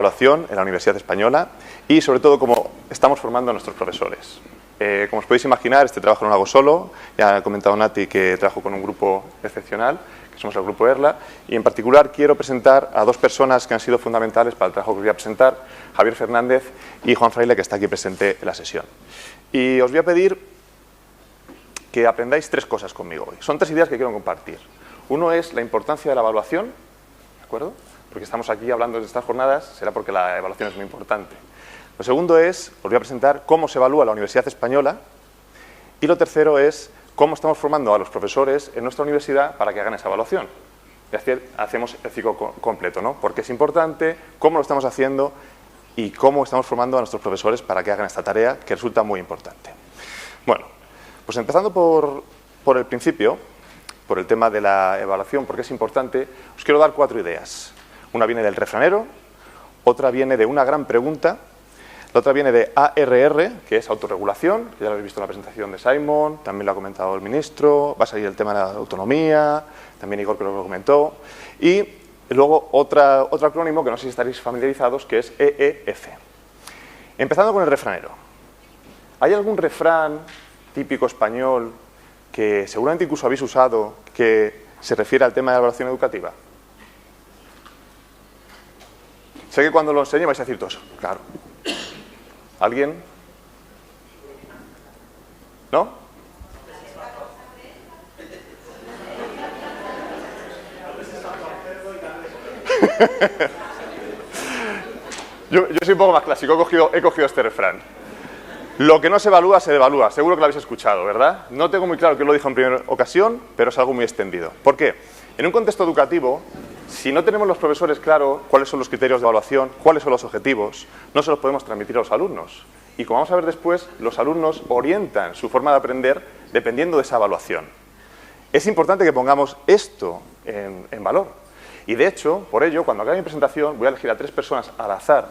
evaluación en la Universidad Española y sobre todo cómo estamos formando a nuestros profesores. Como os podéis imaginar, este trabajo no lo hago solo. Ya ha comentado Nati que trabajo con un grupo excepcional, que somos el grupo ERLA, y en particular quiero presentar a dos personas que han sido fundamentales para el trabajo que os voy a presentar, Javier Fernández y Juan Fraile, que está aquí presente en la sesión. Y os voy a pedir que aprendáis tres cosas conmigo hoy. Son tres ideas que quiero compartir. Uno es la importancia de la evaluación, ¿de acuerdo? Porque estamos aquí hablando de estas jornadas, será porque la evaluación es muy importante. Lo segundo es, os voy a presentar cómo se evalúa la Universidad Española. Y lo tercero es cómo estamos formando a los profesores en nuestra universidad para que hagan esa evaluación. Y así hacemos el ciclo completo, ¿no? Porque es importante, cómo lo estamos haciendo y cómo estamos formando a nuestros profesores para que hagan esta tarea, que resulta muy importante. Bueno, pues empezando por el principio, por el tema de la evaluación, porque es importante, os quiero dar 4 ideas. Una viene del refranero, otra viene de una gran pregunta, la otra viene de ARR, que es autorregulación, que ya lo habéis visto en la presentación de Simon, también lo ha comentado el ministro, va a salir el tema de la autonomía, también Igor creo que lo comentó, y luego otro acrónimo que no sé si estaréis familiarizados, que es EEF. Empezando con el refranero. ¿Hay algún refrán típico español que seguramente incluso habéis usado que se refiere al tema de la evaluación educativa? Sé que cuando lo enseñe vais a decir todos, claro. ¿Alguien? ¿No? Yo soy un poco más clásico, he cogido este refrán. Lo que no se evalúa, se devalúa. Seguro que lo habéis escuchado, ¿verdad? No tengo muy claro quién lo dijo en primera ocasión, pero es algo muy extendido. ¿Por qué? En un contexto educativo, si no tenemos los profesores claro cuáles son los criterios de evaluación, cuáles son los objetivos, no se los podemos transmitir a los alumnos. Y como vamos a ver después, los alumnos orientan su forma de aprender dependiendo de esa evaluación. Es importante que pongamos esto en valor. Y de hecho, por ello, cuando acabe mi presentación, voy a elegir a 3 personas al azar,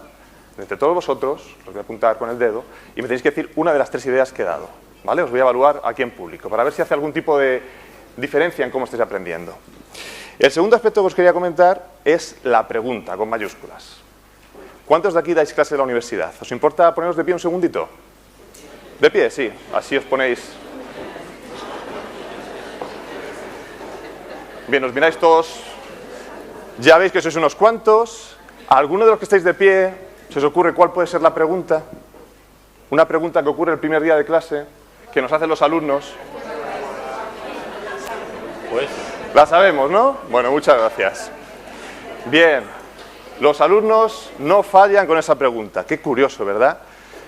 entre todos vosotros, los voy a apuntar con el dedo, y me tenéis que decir una de las 3 ideas que he dado. ¿Vale? Os voy a evaluar aquí en público, para ver si hace algún tipo de diferencia en cómo estáis aprendiendo. El segundo aspecto que os quería comentar es la pregunta, con mayúsculas. ¿Cuántos de aquí dais clase de la universidad? ¿Os importa poneros de pie un segundito? De pie, sí. Así os ponéis. Bien, os miráis todos. Ya veis que sois unos cuantos. ¿A alguno de los que estáis de pie se os ocurre cuál puede ser la pregunta? Una pregunta que ocurre el primer día de clase, que nos hacen los alumnos. Pues la sabemos, ¿no? Bueno, muchas gracias. Bien, los alumnos no fallan con esa pregunta. Qué curioso, ¿verdad?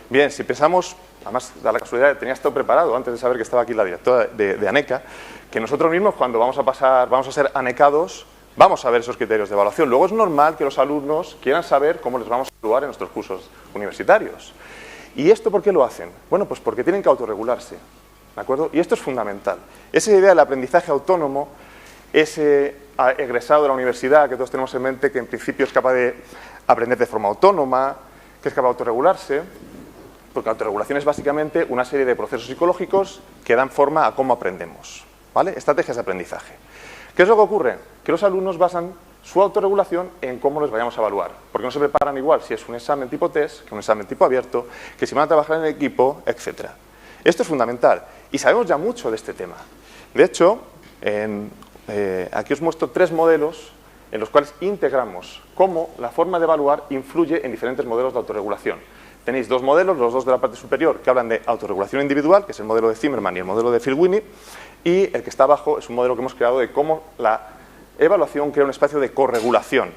Bien, si pensamos, además da la casualidad, tenía esto preparado antes de saber que estaba aquí la directora de ANECA, que nosotros mismos cuando vamos a ser anecados, vamos a ver esos criterios de evaluación. Luego es normal que los alumnos quieran saber cómo les vamos a evaluar en nuestros cursos universitarios. ¿Y esto por qué lo hacen? Bueno, pues porque tienen que autorregularse, ¿de acuerdo? Y esto es fundamental. Esa idea del aprendizaje autónomo, ese egresado de la universidad que todos tenemos en mente, que en principio es capaz de aprender de forma autónoma, que es capaz de autorregularse, porque la autorregulación es básicamente una serie de procesos psicológicos que dan forma a cómo aprendemos, ¿vale? Estrategias de aprendizaje. ¿Qué es lo que ocurre? Que los alumnos basan su autorregulación en cómo les vayamos a evaluar, porque no se preparan igual si es un examen tipo test, que un examen tipo abierto, que si van a trabajar en equipo, etc. Esto es fundamental y sabemos ya mucho de este tema. De hecho, aquí os muestro 3 modelos en los cuales integramos cómo la forma de evaluar influye en diferentes modelos de autorregulación. Tenéis 2 modelos, los 2 de la parte superior, que hablan de autorregulación individual, que es el modelo de Zimmerman y el modelo de Phil Winnie, y el que está abajo es un modelo que hemos creado de cómo la evaluación crea un espacio de corregulación.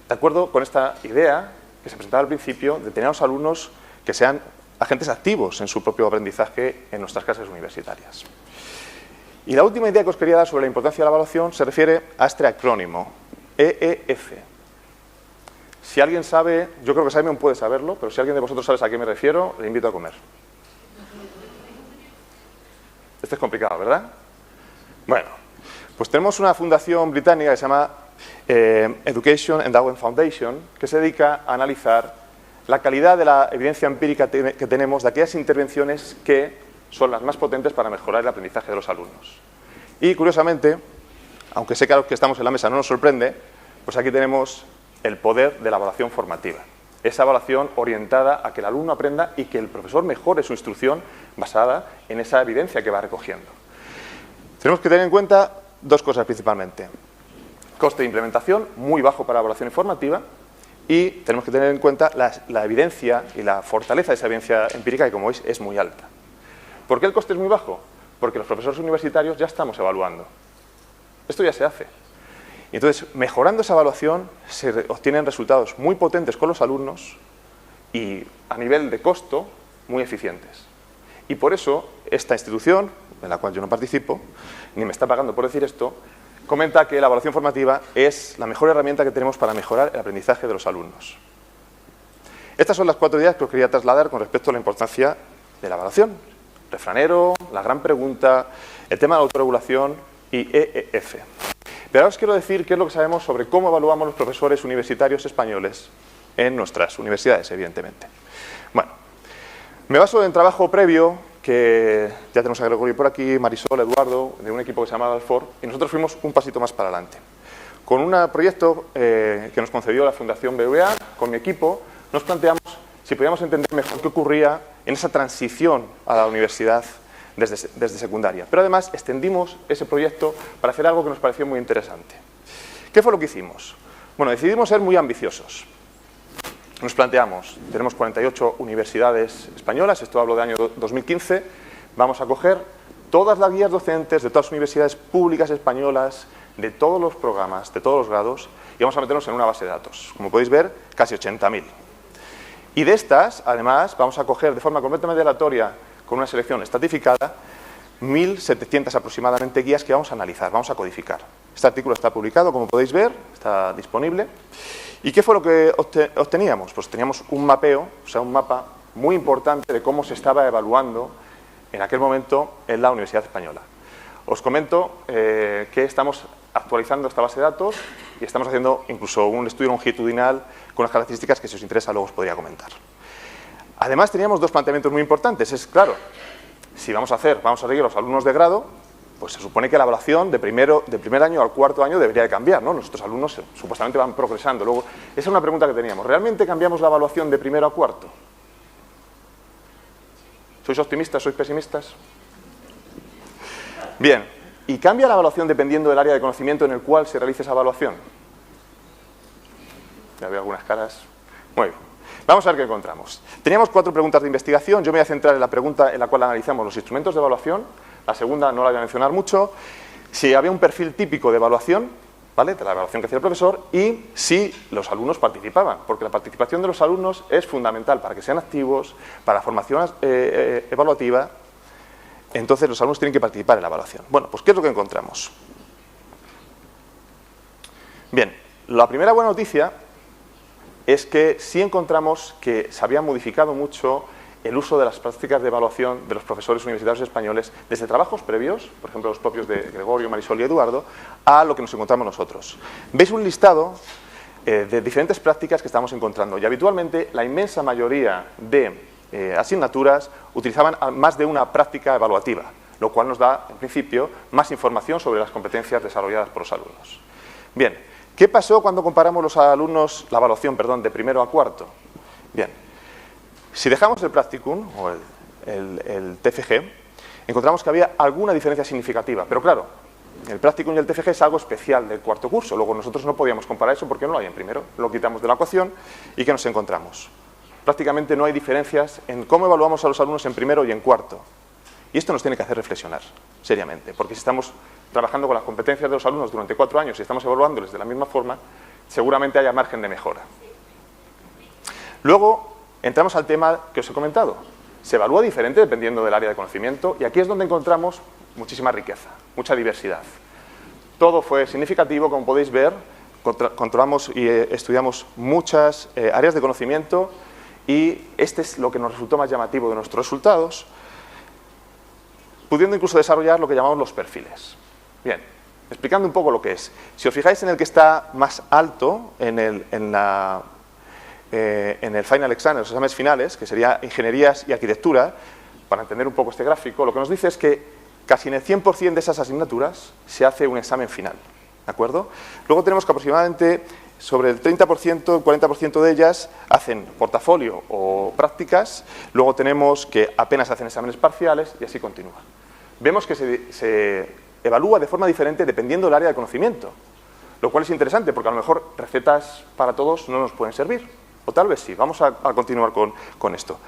De acuerdo con esta idea que se presentaba al principio de tener a los alumnos que sean agentes activos en su propio aprendizaje en nuestras clases universitarias. Y la última idea que os quería dar sobre la importancia de la evaluación se refiere a este acrónimo, EEF. Si alguien sabe, yo creo que Simon puede saberlo, pero si alguien de vosotros sabe a qué me refiero, le invito a comer. Este es complicado, ¿verdad? Bueno, pues tenemos una fundación británica que se llama Education Endowment Foundation, que se dedica a analizar la calidad de la evidencia empírica que tenemos de aquellas intervenciones que son las más potentes para mejorar el aprendizaje de los alumnos. Y, curiosamente, aunque sé que a los que estamos en la mesa no nos sorprende, pues aquí tenemos el poder de la evaluación formativa. Esa evaluación orientada a que el alumno aprenda y que el profesor mejore su instrucción basada en esa evidencia que va recogiendo. Tenemos que tener en cuenta dos cosas principalmente. Coste de implementación muy bajo para la evaluación informativa y tenemos que tener en cuenta la evidencia y la fortaleza de esa evidencia empírica que, como veis, es muy alta. ¿Por qué el coste es muy bajo? Porque los profesores universitarios ya estamos evaluando. Esto ya se hace. Y entonces, mejorando esa evaluación, se obtienen resultados muy potentes con los alumnos y a nivel de costo, muy eficientes. Y por eso, esta institución, en la cual yo no participo, ni me está pagando por decir esto, comenta que la evaluación formativa es la mejor herramienta que tenemos para mejorar el aprendizaje de los alumnos. Estas son las 4 ideas que os quería trasladar con respecto a la importancia de la evaluación. Refranero, la gran pregunta, el tema de la autorregulación y EEF. Pero ahora os quiero decir qué es lo que sabemos sobre cómo evaluamos los profesores universitarios españoles en nuestras universidades, evidentemente. Bueno, me baso en trabajo previo que ya tenemos a Gregorio por aquí, Marisol, Eduardo, de un equipo que se llama Alfor, y nosotros fuimos un pasito más para adelante. Con un proyecto que nos concedió la Fundación BBVA, con mi equipo, nos planteamos si podíamos entender mejor qué ocurría en esa transición a la universidad desde secundaria. Pero además extendimos ese proyecto para hacer algo que nos pareció muy interesante. ¿Qué fue lo que hicimos? Bueno, decidimos ser muy ambiciosos. Nos planteamos, tenemos 48 universidades españolas, esto hablo del año 2015, vamos a coger todas las guías docentes de todas las universidades públicas españolas, de todos los programas, de todos los grados, y vamos a meternos en una base de datos. Como podéis ver, casi 80.000. Y de estas, además, vamos a coger de forma completamente aleatoria, con una selección estratificada, 1.700 aproximadamente guías que vamos a analizar, vamos a codificar. Este artículo está publicado, como podéis ver, está disponible. ¿Y qué fue lo que obteníamos? Pues teníamos un mapeo, o sea, un mapa muy importante de cómo se estaba evaluando en aquel momento en la Universidad Española. Os comento que estamos actualizando esta base de datos y estamos haciendo incluso un estudio longitudinal con las características que, si os interesa, luego os podría comentar. Además, teníamos dos planteamientos muy importantes. Es claro, si vamos a seguir a los alumnos de grado, pues se supone que la evaluación de primer año al cuarto año debería de cambiar, ¿no? Nuestros alumnos supuestamente van progresando. Luego, esa es una pregunta que teníamos. ¿Realmente cambiamos la evaluación de primero a cuarto? ¿Sois optimistas? ¿Sois pesimistas? Bien. ¿Y cambia la evaluación dependiendo del área de conocimiento en el cual se realice esa evaluación? Ya veo algunas caras. Muy bien. Vamos a ver qué encontramos. Teníamos 4 preguntas de investigación. Yo me voy a centrar en la pregunta en la cual analizamos los instrumentos de evaluación. La segunda no la voy a mencionar mucho. Si había un perfil típico de evaluación, ¿vale?, de la evaluación que hacía el profesor, y si los alumnos participaban, porque la participación de los alumnos es fundamental para que sean activos, para la formación evaluativa. Entonces los alumnos tienen que participar en la evaluación. Bueno, pues ¿qué es lo que encontramos? Bien, la primera buena noticia es que sí encontramos que se había modificado mucho el uso de las prácticas de evaluación de los profesores universitarios españoles desde trabajos previos, por ejemplo los propios de Gregorio, Marisol y Eduardo, a lo que nos encontramos nosotros. Veis un listado de diferentes prácticas que estamos encontrando y habitualmente la inmensa mayoría de asignaturas utilizaban más de una práctica evaluativa, lo cual nos da, en principio, más información sobre las competencias desarrolladas por los alumnos. Bien, ¿qué pasó cuando comparamos la evaluación de primero a cuarto? Bien, si dejamos el practicum o el TFG, encontramos que había alguna diferencia significativa, pero claro, el practicum y el TFG es algo especial del cuarto curso, luego nosotros no podíamos comparar eso porque no lo hay en primero, lo quitamos de la ecuación y ¿qué nos encontramos? Prácticamente no hay diferencias en cómo evaluamos a los alumnos en primero y en cuarto. Y esto nos tiene que hacer reflexionar seriamente, porque si estamos trabajando con las competencias de los alumnos durante 4 años y estamos evaluándoles de la misma forma, seguramente haya margen de mejora. Luego, entramos al tema que os he comentado. Se evalúa diferente dependiendo del área de conocimiento y aquí es donde encontramos muchísima riqueza, mucha diversidad. Todo fue significativo, como podéis ver, controlamos y estudiamos muchas áreas de conocimiento y este es lo que nos resultó más llamativo de nuestros resultados, pudiendo incluso desarrollar lo que llamamos los perfiles. Bien, explicando un poco lo que es. Si os fijáis en el que está más alto, en el final exam, en los exámenes finales, que sería ingenierías y arquitectura, para entender un poco este gráfico, lo que nos dice es que casi en el 100% de esas asignaturas se hace un examen final, ¿de acuerdo? Luego tenemos que aproximadamente sobre el 30%, el 40% de ellas hacen portafolio o prácticas, luego tenemos que apenas hacen exámenes parciales y así continúa. Vemos que se evalúa de forma diferente dependiendo del área de conocimiento, lo cual es interesante porque a lo mejor recetas para todos no nos pueden servir, o tal vez sí. Vamos a continuar con esto.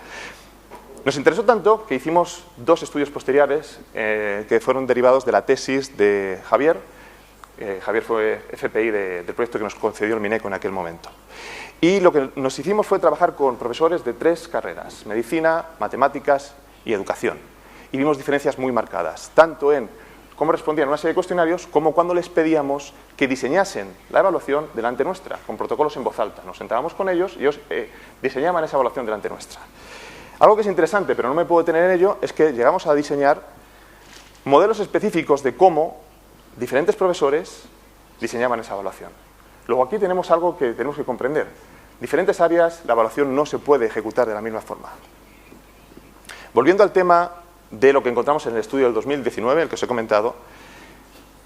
Nos interesó tanto que hicimos 2 estudios posteriores que fueron derivados de la tesis de Javier. Javier fue FPI del proyecto que nos concedió el Mineco en aquel momento. Y lo que nos hicimos fue trabajar con profesores de 3 carreras, medicina, matemáticas y educación. Y vimos diferencias muy marcadas, tanto en cómo respondían a una serie de cuestionarios, como cuando les pedíamos que diseñasen la evaluación delante nuestra, con protocolos en voz alta. Nos sentábamos con ellos y ellos diseñaban esa evaluación delante nuestra. Algo que es interesante, pero no me puedo detener en ello, es que llegamos a diseñar modelos específicos de cómo diferentes profesores diseñaban esa evaluación. Luego aquí tenemos algo que tenemos que comprender. Diferentes áreas, la evaluación no se puede ejecutar de la misma forma. Volviendo al tema de lo que encontramos en el estudio del 2019, el que os he comentado,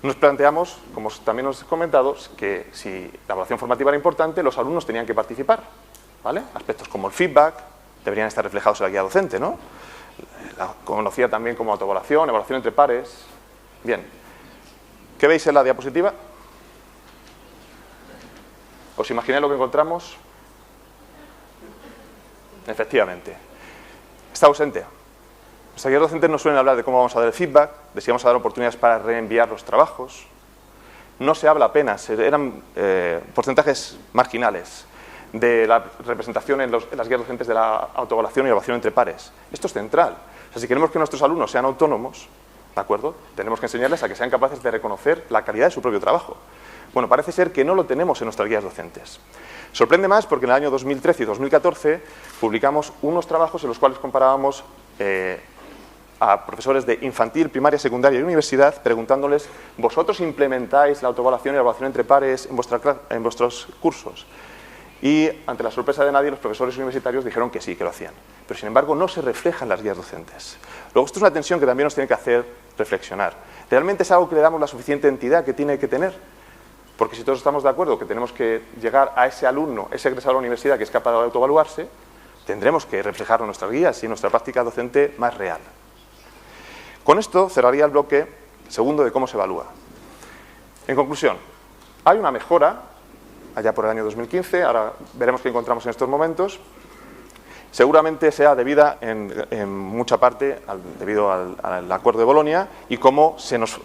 nos planteamos, como también os he comentado, que si la evaluación formativa era importante, los alumnos tenían que participar, ¿vale? Aspectos como el feedback deberían estar reflejados en la guía docente, ¿no? La conocida también como autoevaluación, evaluación entre pares. Bien, ¿qué veis en la diapositiva? ¿Os imagináis lo que encontramos? Efectivamente, está ausente. Los guías docentes nos suelen hablar de cómo vamos a dar el feedback, de si vamos a dar oportunidades para reenviar los trabajos. No se habla apenas, eran porcentajes marginales de la representación en las guías docentes de la autoevaluación y evaluación entre pares. Esto es central. O sea, si queremos que nuestros alumnos sean autónomos, ¿de acuerdo?, tenemos que enseñarles a que sean capaces de reconocer la calidad de su propio trabajo. Bueno, parece ser que no lo tenemos en nuestras guías docentes. Sorprende más porque en el año 2013 y 2014 publicamos unos trabajos en los cuales comparábamos a profesores de infantil, primaria, secundaria y universidad, preguntándoles: ¿vosotros implementáis la autoevaluación y la evaluación entre pares en vuestros cursos? Y ante la sorpresa de nadie, los profesores universitarios dijeron que sí, que lo hacían. Pero sin embargo no se refleja en las guías docentes. Luego esto es una tensión que también nos tiene que hacer reflexionar. ¿Realmente es algo que le damos la suficiente entidad que tiene que tener? Porque si todos estamos de acuerdo que tenemos que llegar a ese alumno, ese egresado a la universidad que es capaz de autoevaluarse, tendremos que reflejarlo en nuestras guías y en nuestra práctica docente más real. Con esto cerraría el bloque segundo de cómo se evalúa. En conclusión, hay una mejora allá por el año 2015, ahora veremos qué encontramos en estos momentos. Seguramente sea debida en mucha parte debido al Acuerdo de Bolonia y cómo se nos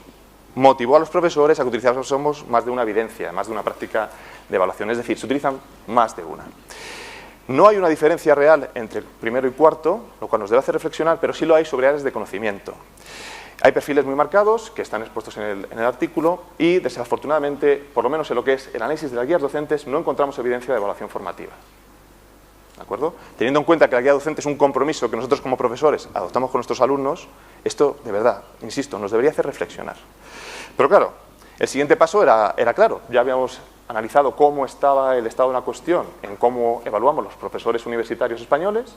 motivó a los profesores a que utilizásemos más de una evidencia, más de una práctica de evaluación, es decir, se utilizan más de una. No hay una diferencia real entre primero y cuarto, lo cual nos debe hacer reflexionar, pero sí lo hay sobre áreas de conocimiento. Hay perfiles muy marcados que están expuestos en el artículo y, desafortunadamente, por lo menos en lo que es el análisis de las guías docentes, no encontramos evidencia de evaluación formativa. ¿De acuerdo? Teniendo en cuenta que la guía docente es un compromiso que nosotros como profesores adoptamos con nuestros alumnos, esto, de verdad, insisto, nos debería hacer reflexionar. Pero claro, el siguiente paso era claro. Ya habíamos analizado cómo estaba el estado de una cuestión en cómo evaluamos los profesores universitarios españoles.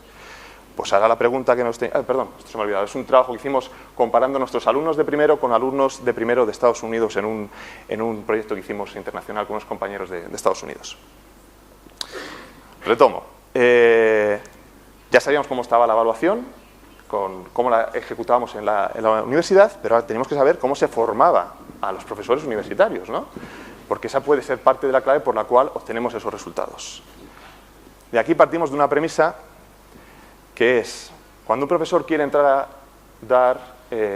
Pues ahora la pregunta que nos... perdón, esto se me ha olvidado. Es un trabajo que hicimos comparando nuestros alumnos de primero con alumnos de primero de Estados Unidos en un proyecto que hicimos internacional con unos compañeros de Estados Unidos. Retomo. Ya sabíamos cómo estaba la evaluación, cómo la ejecutábamos en la universidad, pero ahora tenemos que saber cómo se formaba a los profesores universitarios, ¿no? Porque esa puede ser parte de la clave por la cual obtenemos esos resultados. De aquí partimos de una premisa que es, cuando un profesor quiere entrar a dar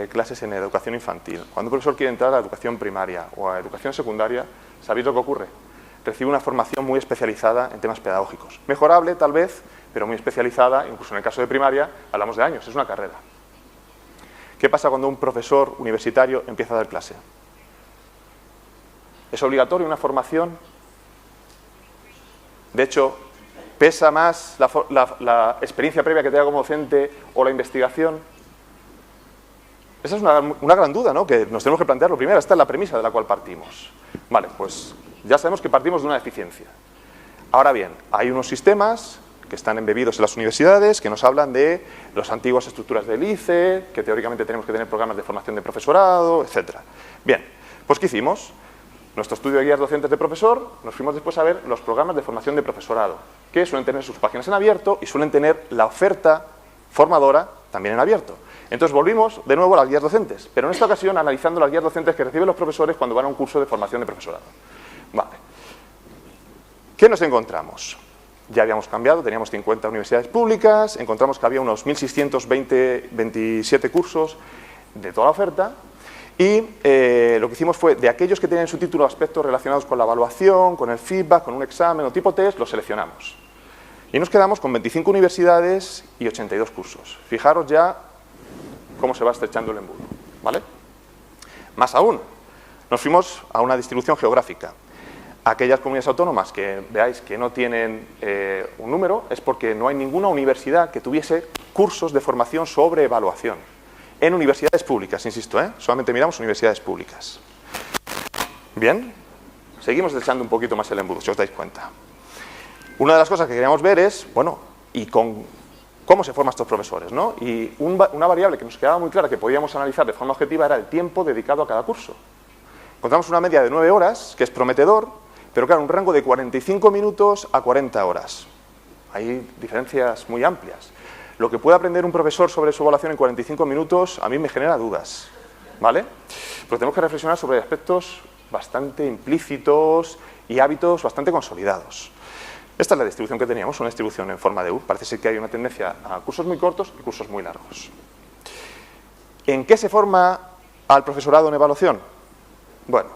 clases en educación infantil, cuando un profesor quiere entrar a educación primaria o a educación secundaria, ¿sabéis lo que ocurre? Recibe una formación muy especializada en temas pedagógicos. Mejorable, tal vez, pero muy especializada, incluso en el caso de primaria, hablamos de años, es una carrera. ¿Qué pasa cuando un profesor universitario empieza a dar clase? ¿Es obligatorio una formación? De hecho, ¿pesa más la experiencia previa que tenga como docente o la investigación? Esa es una gran duda, ¿no?, que nos tenemos que plantear. Lo primero, esta es la premisa de la cual partimos. Vale, pues ya sabemos que partimos de una deficiencia. Ahora bien, hay unos sistemas que están embebidos en las universidades que nos hablan de las antiguas estructuras del ICE, que teóricamente tenemos que tener programas de formación de profesorado, etc. Bien, pues ¿qué hicimos? nuestro estudio de guías docentes de profesor, nos fuimos después a ver los programas de formación de profesorado, que suelen tener sus páginas en abierto y suelen tener la oferta formadora también en abierto. Entonces volvimos de nuevo a las guías docentes, pero en esta ocasión analizando las guías docentes que reciben los profesores cuando van a un curso de formación de profesorado. Vale. ¿Qué nos encontramos? Ya habíamos cambiado, teníamos 50 universidades públicas, encontramos que había unos 1.627 cursos de toda la oferta y lo que hicimos fue, de aquellos que tenían en su título aspectos relacionados con la evaluación, con el feedback, con un examen o tipo test, los seleccionamos. Y nos quedamos con 25 universidades y 82 cursos. Fijaros ya cómo se va estrechando el embudo, ¿vale? Más aún, nos fuimos a una distribución geográfica. Aquellas comunidades autónomas que veáis que no tienen un número es porque no hay ninguna universidad que tuviese cursos de formación sobre evaluación. En universidades públicas, insisto, solamente miramos universidades públicas. Bien, seguimos estrechando un poquito más el embudo, si os dais cuenta. Una de las cosas que queríamos ver es, bueno, y cómo se forman estos profesores, ¿no? Y una variable que nos quedaba muy clara que podíamos analizar de forma objetiva era el tiempo dedicado a cada curso. Encontramos una media de 9 horas, que es prometedor, pero claro, un rango de 45 minutos a 40 horas. Hay diferencias muy amplias. Lo que puede aprender un profesor sobre su evaluación en 45 minutos a mí me genera dudas, ¿vale? Porque tenemos que reflexionar sobre aspectos bastante implícitos y hábitos bastante consolidados. Esta es la distribución que teníamos, una distribución en forma de U. Parece ser que hay una tendencia a cursos muy cortos y cursos muy largos. ¿En qué se forma al profesorado en evaluación? Bueno,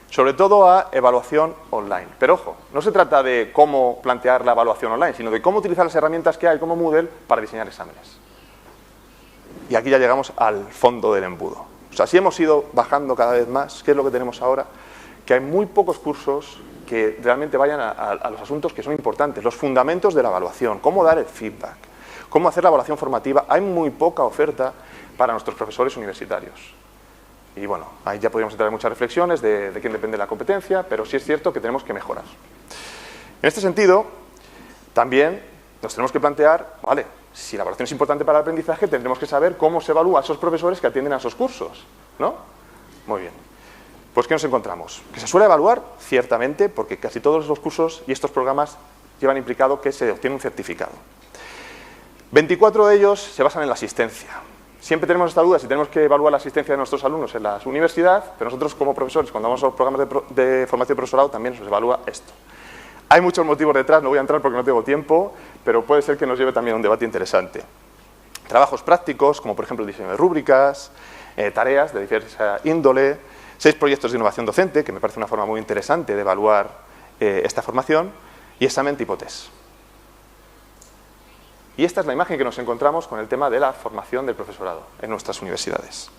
sobre todo a evaluación online. Pero ojo, no se trata de cómo plantear la evaluación online, sino de cómo utilizar las herramientas que hay como Moodle para diseñar exámenes. Y aquí ya llegamos al fondo del embudo. O sea, si hemos ido bajando cada vez más, ¿qué es lo que tenemos ahora? Que hay muy pocos cursos que realmente vayan a los asuntos que son importantes, los fundamentos de la evaluación, cómo dar el feedback, cómo hacer la evaluación formativa. Hay muy poca oferta para nuestros profesores universitarios. Y bueno, ahí ya podríamos entrar en muchas reflexiones de quién depende la competencia, pero sí es cierto que tenemos que mejorar. En este sentido, también nos tenemos que plantear, vale, si la evaluación es importante para el aprendizaje, tendremos que saber cómo se evalúa a esos profesores que atienden a esos cursos, ¿no? Muy bien. Pues ¿qué nos encontramos? Que se suele evaluar, ciertamente, porque casi todos los cursos y estos programas llevan implicado que se obtiene un certificado. 24 de ellos se basan en la asistencia. Siempre tenemos esta duda si tenemos que evaluar la asistencia de nuestros alumnos en la universidad, pero nosotros como profesores, cuando vamos a los programas de formación de profesorado, también nos evalúa esto. Hay muchos motivos detrás, no voy a entrar porque no tengo tiempo, pero puede ser que nos lleve también a un debate interesante. Trabajos prácticos, como por ejemplo el diseño de rúbricas, tareas de diversa índole, 6 proyectos de innovación docente, que me parece una forma muy interesante de evaluar esta formación, y examen tipo test. Y esta es la imagen que nos encontramos con el tema de la formación del profesorado en nuestras universidades.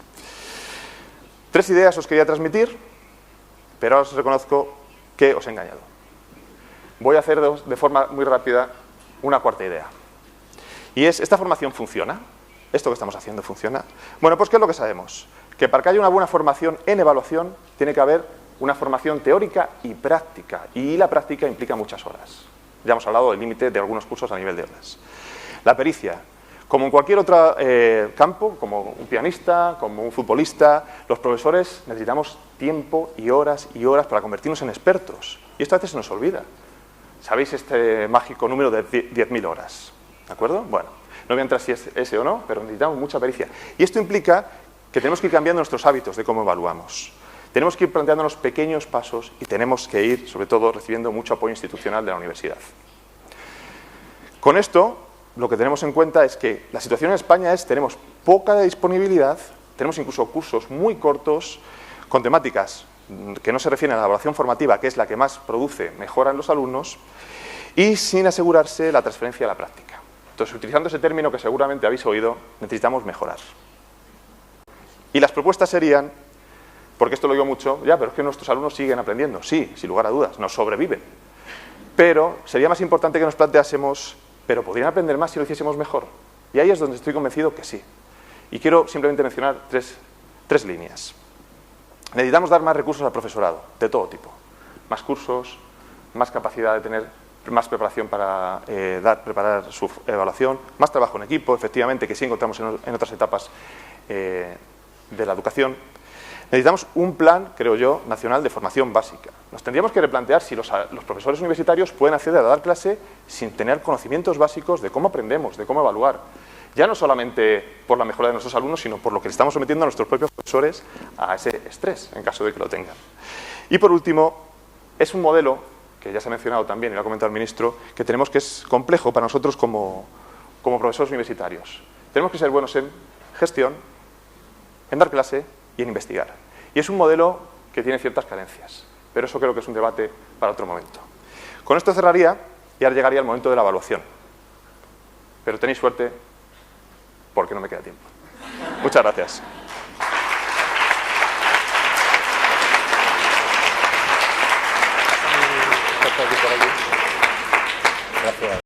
3 ideas os quería transmitir, pero ahora os reconozco que os he engañado. Voy a hacer de forma muy rápida una cuarta idea. Y es, ¿esta formación funciona? ¿Esto que estamos haciendo funciona? Bueno, pues ¿qué es lo que sabemos? Que para que haya una buena formación en evaluación tiene que haber una formación teórica y práctica. Y la práctica implica muchas horas. Ya hemos hablado del límite de algunos cursos a nivel de horas. La pericia. Como en cualquier otro campo, como un pianista, como un futbolista, los profesores necesitamos tiempo y horas para convertirnos en expertos. Y esto a veces se nos olvida. ¿Sabéis este mágico número de 10.000 horas? ¿De acuerdo? Bueno, no voy a entrar si es ese o no, pero necesitamos mucha pericia. Y esto implica que tenemos que ir cambiando nuestros hábitos de cómo evaluamos. Tenemos que ir planteándonos pequeños pasos y tenemos que ir, sobre todo, recibiendo mucho apoyo institucional de la universidad. Con esto, lo que tenemos en cuenta es que la situación en España es, tenemos poca disponibilidad, tenemos incluso cursos muy cortos con temáticas que no se refieren a la evaluación formativa, que es la que más produce mejora en los alumnos, y sin asegurarse la transferencia a la práctica. Entonces, utilizando ese término que seguramente habéis oído, necesitamos mejorar. Y las propuestas serían, porque esto lo digo mucho, ya, pero es que nuestros alumnos siguen aprendiendo. Sí, sin lugar a dudas, nos sobreviven. Pero sería más importante que nos planteásemos, pero ¿podrían aprender más si lo hiciésemos mejor? Y ahí es donde estoy convencido que sí. Y quiero simplemente mencionar tres líneas. Necesitamos dar más recursos al profesorado, de todo tipo. Más cursos, más capacidad de tener más preparación para preparar su evaluación, más trabajo en equipo, efectivamente, que sí encontramos en otras etapas de la educación. Necesitamos un plan, creo yo, nacional de formación básica. Nos tendríamos que replantear si los profesores universitarios pueden acceder a dar clase sin tener conocimientos básicos de cómo aprendemos, de cómo evaluar. Ya no solamente por la mejora de nuestros alumnos, sino por lo que le estamos sometiendo a nuestros propios profesores a ese estrés, en caso de que lo tengan. Y por último, es un modelo, que ya se ha mencionado también y lo ha comentado el ministro, que tenemos que es complejo para nosotros como profesores universitarios. Tenemos que ser buenos en gestión, en dar clase y en investigar. Y es un modelo que tiene ciertas carencias, pero eso creo que es un debate para otro momento. Con esto cerraría y ahora llegaría el momento de la evaluación. Pero tenéis suerte porque no me queda tiempo. Muchas gracias. Gracias.